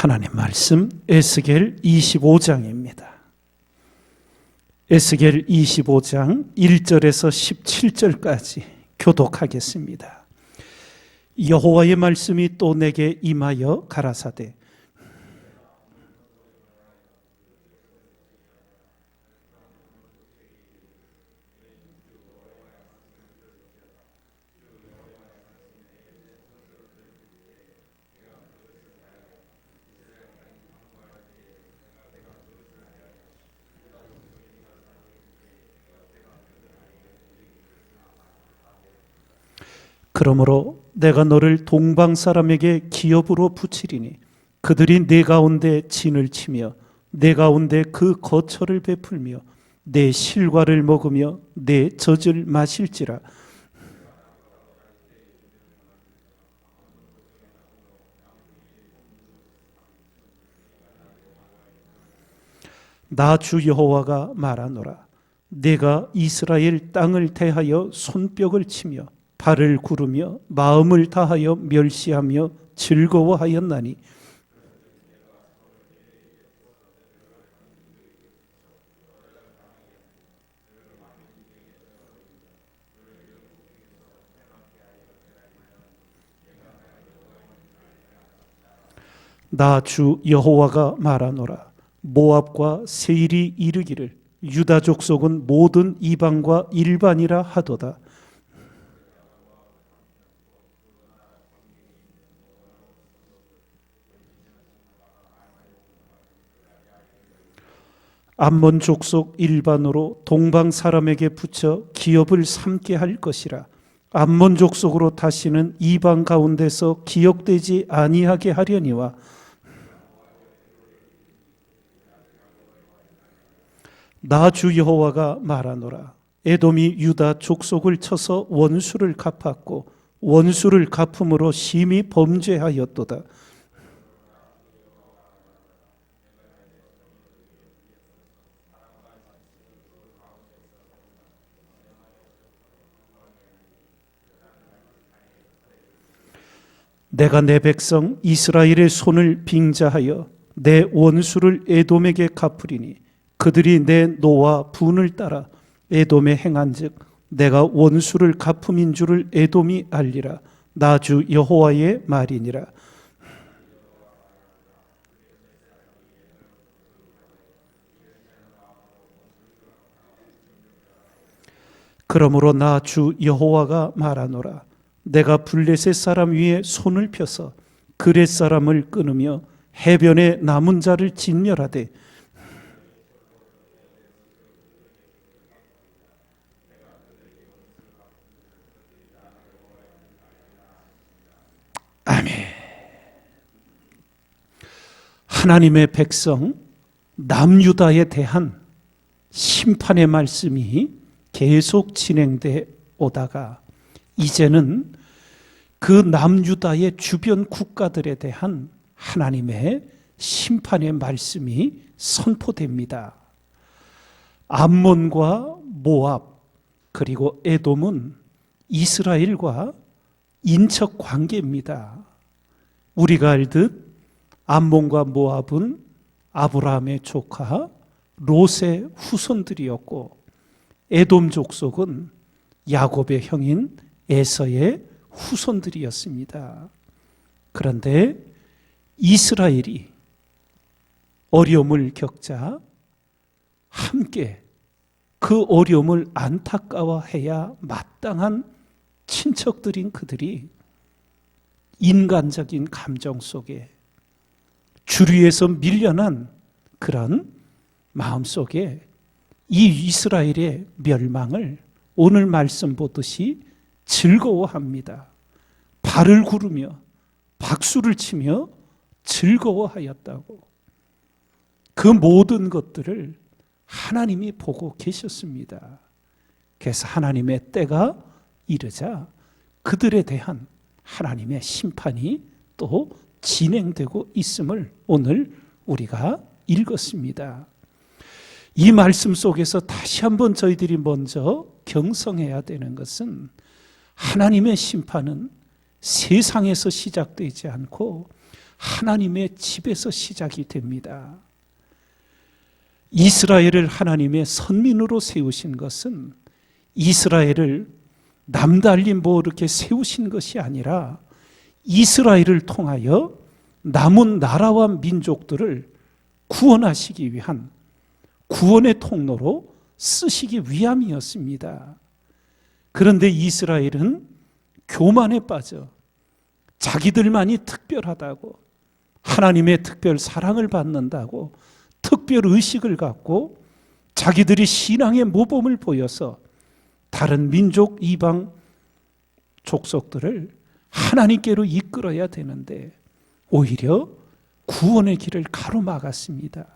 하나님 말씀 에스겔 25장입니다. 에스겔 25장 1절에서 17절까지 교독하겠습니다. 여호와의 말씀이 또 내게 임하여 가라사대 그러므로 내가 너를 동방 사람에게 기업으로 붙이리니 그들이 내 가운데 진을 치며 내 가운데 그 거처를 베풀며 내 실과를 먹으며 내 젖을 마실지라. 나 주 여호와가 말하노라. 내가 이스라엘 땅을 대하여 손뼉을 치며 발을 구르며 마음을 다하여 멸시하며 즐거워하였나니 나 주 여호와가 말하노라. 모압과 세일이 이르기를 유다 족속은 모든 이방과 일반이라 하도다. 암몬 족속 일반으로 동방 사람에게 붙여 기업을 삼게 할 것이라. 암몬 족속으로 다시는 이방 가운데서 기억되지 아니하게 하려니와 나 주 여호와가 말하노라. 에돔이 유다 족속을 쳐서 원수를 갚았고 원수를 갚음으로 심히 범죄하였도다. 내가 내 백성 이스라엘의 손을 빙자하여 내 원수를 에돔에게 갚으리니 그들이 내 노와 분을 따라 에돔에 행한즉 내가 원수를 갚음인 줄을 에돔이 알리라. 나 주 여호와의 말이니라. 그러므로 나 주 여호와가 말하노라. 내가 블레셋 사람 위에 손을 펴서 그렛 사람을 끊으며 해변에 남은 자를 진멸하되 아멘. 하나님의 백성 남유다에 대한 심판의 말씀이 계속 진행돼 오다가 이제는 그 남유다의 주변 국가들에 대한 하나님의 심판의 말씀이 선포됩니다. 암몬과 모압 그리고 에돔은 이스라엘과 인척 관계입니다. 우리가 알듯 암몬과 모압은 아브라함의 조카 롯의 후손들이었고 에돔 족속은 야곱의 형인 에서의 후손들이었습니다. 그런데 이스라엘이 어려움을 겪자 함께 그 어려움을 안타까워해야 마땅한 친척들인 그들이 인간적인 감정 속에 주류에서 밀려난 그런 마음 속에 이 이스라엘의 멸망을 오늘 말씀 보듯이 즐거워합니다. 발을 구르며 박수를 치며 즐거워하였다고. 그 모든 것들을 하나님이 보고 계셨습니다. 그래서 하나님의 때가 이르자 그들에 대한 하나님의 심판이 또 진행되고 있음을 오늘 우리가 읽었습니다. 이 말씀 속에서 다시 한번 저희들이 먼저 경성해야 되는 것은 하나님의 심판은 세상에서 시작되지 않고 하나님의 집에서 시작이 됩니다. 이스라엘을 하나님의 선민으로 세우신 것은 이스라엘을 남달리 이렇게 세우신 것이 아니라 이스라엘을 통하여 남은 나라와 민족들을 구원하시기 위한 구원의 통로로 쓰시기 위함이었습니다. 그런데 이스라엘은 교만에 빠져 자기들만이 특별하다고, 하나님의 특별 사랑을 받는다고 특별 의식을 갖고 자기들이 신앙의 모범을 보여서 다른 민족 이방 족속들을 하나님께로 이끌어야 되는데 오히려 구원의 길을 가로막았습니다.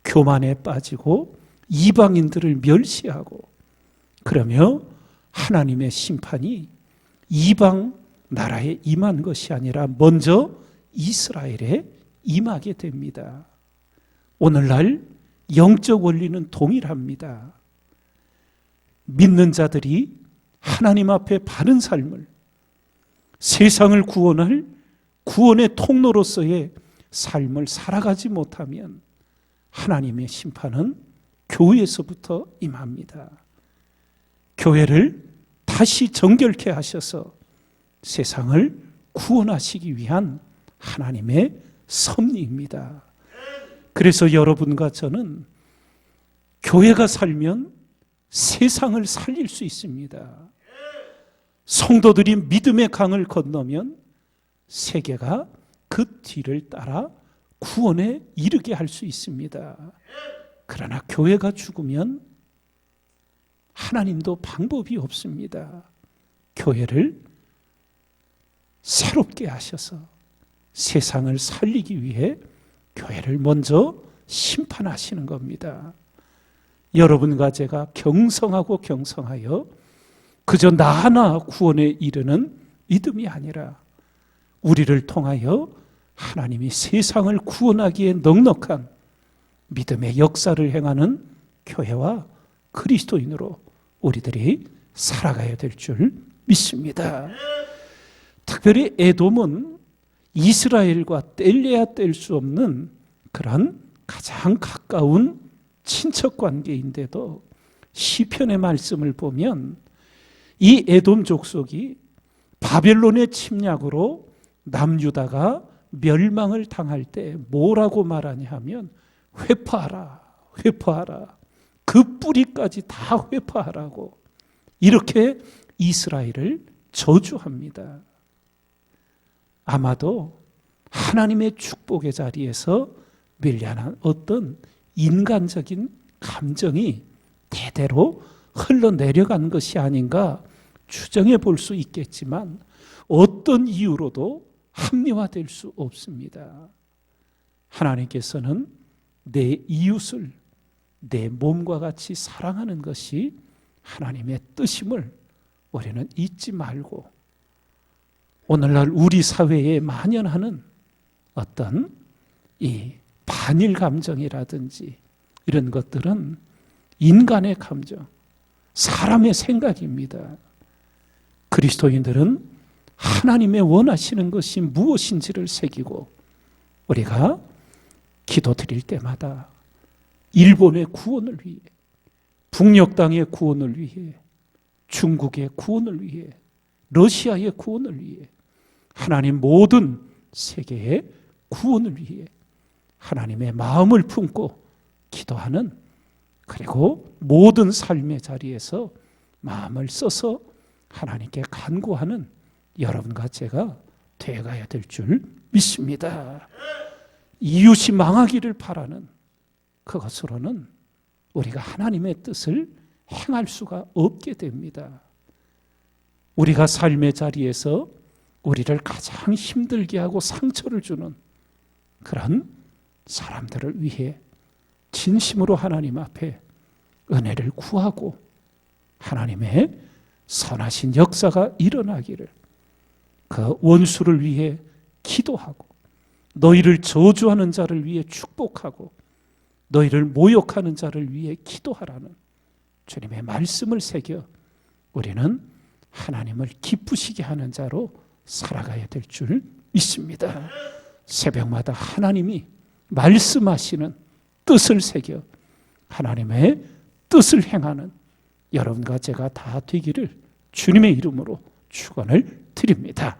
교만에 빠지고 이방인들을 멸시하고, 그러며 하나님의 심판이 이방 나라에 임한 것이 아니라 먼저 이스라엘에 임하게 됩니다. 오늘날 영적 원리는 동일합니다. 믿는 자들이 하나님 앞에 바른 삶을, 세상을 구원할 구원의 통로로서의 삶을 살아가지 못하면 하나님의 심판은 교회에서부터 임합니다. 교회를 다시 정결케 하셔서 세상을 구원하시기 위한 하나님의 섭리입니다. 그래서 여러분과 저는 교회가 살면 세상을 살릴 수 있습니다. 성도들이 믿음의 강을 건너면 세계가 그 뒤를 따라 구원에 이르게 할 수 있습니다. 그러나 교회가 죽으면 하나님도 방법이 없습니다. 교회를 새롭게 하셔서 세상을 살리기 위해 교회를 먼저 심판하시는 겁니다. 여러분과 제가 경성하고 경성하여 그저 나 하나 구원에 이르는 믿음이 아니라 우리를 통하여 하나님이 세상을 구원하기에 넉넉한 믿음의 역사를 행하는 교회와 그리스도인으로 우리들이 살아가야 될 줄 믿습니다. 특별히 에돔은 이스라엘과 뗄래야 뗄 수 없는 그런 가장 가까운 친척 관계인데도 시편의 말씀을 보면 이 에돔 족속이 바벨론의 침략으로 남유다가 멸망을 당할 때 뭐라고 말하냐 하면 회파하라, 회파하라, 그 뿌리까지 다 회파하라고 이렇게 이스라엘을 저주합니다. 아마도 하나님의 축복의 자리에서 밀려난 어떤 인간적인 감정이 대대로 흘러내려간 것이 아닌가 추정해 볼 수 있겠지만 어떤 이유로도 합리화될 수 없습니다. 하나님께서는 내 이웃을 내 몸과 같이 사랑하는 것이 하나님의 뜻임을 우리는 잊지 말고 오늘날 우리 사회에 만연하는 어떤 이 반일 감정이라든지 이런 것들은 인간의 감정, 사람의 생각입니다. 그리스도인들은 하나님의 원하시는 것이 무엇인지를 새기고 우리가 기도드릴 때마다 일본의 구원을 위해, 북녘 땅의 구원을 위해, 중국의 구원을 위해, 러시아의 구원을 위해, 하나님 모든 세계의 구원을 위해 하나님의 마음을 품고 기도하는, 그리고 모든 삶의 자리에서 마음을 써서 하나님께 간구하는 여러분과 제가 되어가야 될 줄 믿습니다. 이웃이 망하기를 바라는 그것으로는 우리가 하나님의 뜻을 행할 수가 없게 됩니다. 우리가 삶의 자리에서 우리를 가장 힘들게 하고 상처를 주는 그런 사람들을 위해 진심으로 하나님 앞에 은혜를 구하고 하나님의 선하신 역사가 일어나기를, 그 원수를 위해 기도하고 너희를 저주하는 자를 위해 축복하고 너희를 모욕하는 자를 위해 기도하라는 주님의 말씀을 새겨 우리는 하나님을 기쁘시게 하는 자로 살아가야 될 줄 믿습니다. 새벽마다 하나님이 말씀하시는 뜻을 새겨 하나님의 뜻을 행하는 여러분과 제가 다 되기를 주님의 이름으로 축원을 드립니다.